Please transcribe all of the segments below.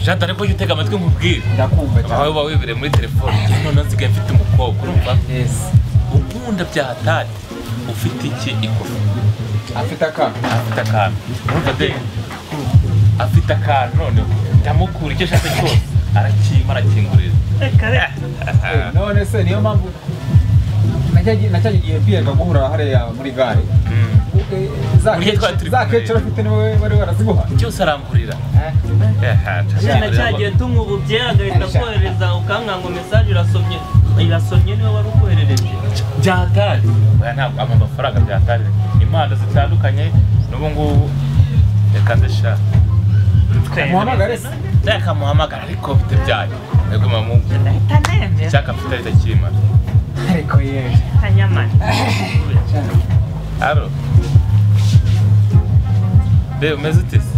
Jata ariko utega amatwi nkubwira ndakumva cyane aho wibire muri telefone none nsigaye mfite umukobwa urumva yes ukunda bya hatari ufite iki ikofi afite akantu urumva de afite akantu none ndamukura icyo ashaka cyose arakingurira none se niyo mpamvu nacyagiye kwiyenga guhura hariya muri gare za kecuru afite niwe bari baraziguha cyose arangurira cyagiye tumububye agahita kohereza ukankanga message irasomye niwe wari ukoherereje byatari ntabwo amafaranga byatari impano zitandukanye n'ubu ngubu reka ndashaka muhamagare se reka muhamagara ariko bite byayo ego mamungu ndahita nemye cyaka mfite ari takimara ariko yewe kanyamani aro be umeze ute se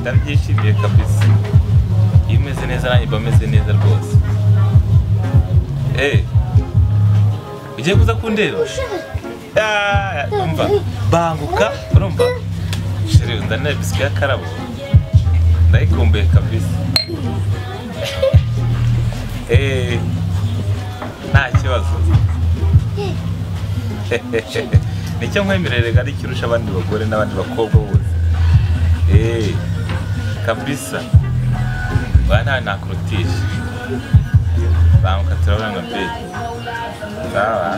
ndabyishimiye kabisa iyo umeze neza nanjye mba meze neza rwose ugiye kuza kundeba umva banguka urumva sheri ndanira biswi y'akarabo ndayikumbuye kabisa nta kibazo nicyo nkwemererega ari kirusha abandi bagore n'abandi bakobwa bose kabisa bana nakurutisha banguka turabona pe sawa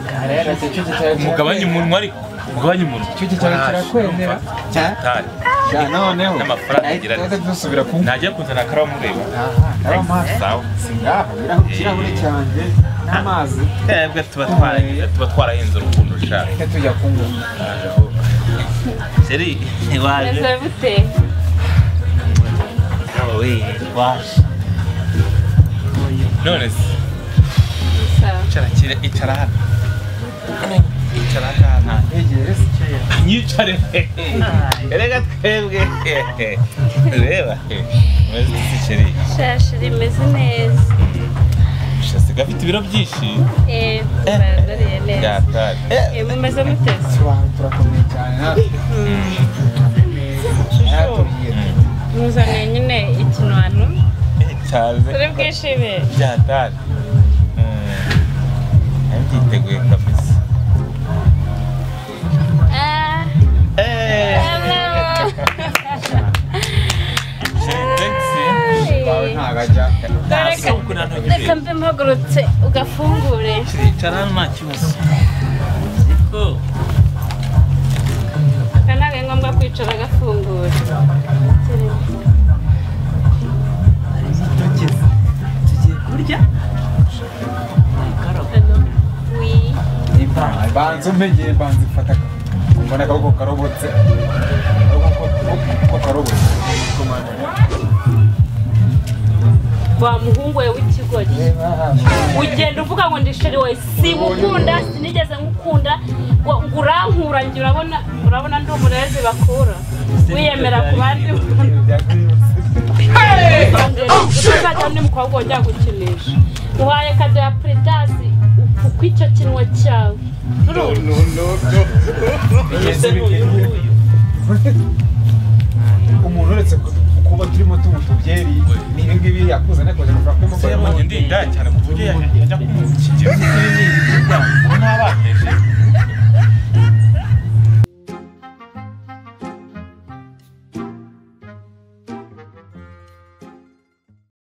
karera cyo cyo mugabanye umunwa ariko mugabanye umunwa cyo kirakwemera cyane noneho n'amafaranga agira dusubira ku najya kunzana akarawa mureba sawa singaho ikirahure cyanjye n'amazi twebwe tuba twarahinze urukundo ushaka tujya kunywa seri waje bute waje none se sawa icara hano icara hano egere se nyicare erega twebwe reba meze seri shashi rimeze neza shasi gafite ibiro byinshi baradariye neza yatari mumeze muteze turakomeye cyane muzaniye nyine ikintu cyane turi bwishime byatari byiteguye kabisa reka mbe mpagurutse ugafungure icara hano nta kibazo aka ntabwo ari ngombwa kwicara agafungura tugiye kurya banza umpegeye banza ifata mbona akaboko karobotse akaboko karobotse wa muhungu we w'ikigori ugenda uvuga ngo ndisheri we simukunda sinigeze ngukunda ngo urankura njye urabona ndi umurezi bakura wiyemera ku bandi uzajya undi mukobwa wongera gukinisha uhaye kado ya puritasi kuko icyo kinwa cyawe umuntu uretse kuba turimo tumutubyeri nibi ngibi yakuze nakoze amafaranga y'umugore ndinda cyane ku buryo yajya kumukigera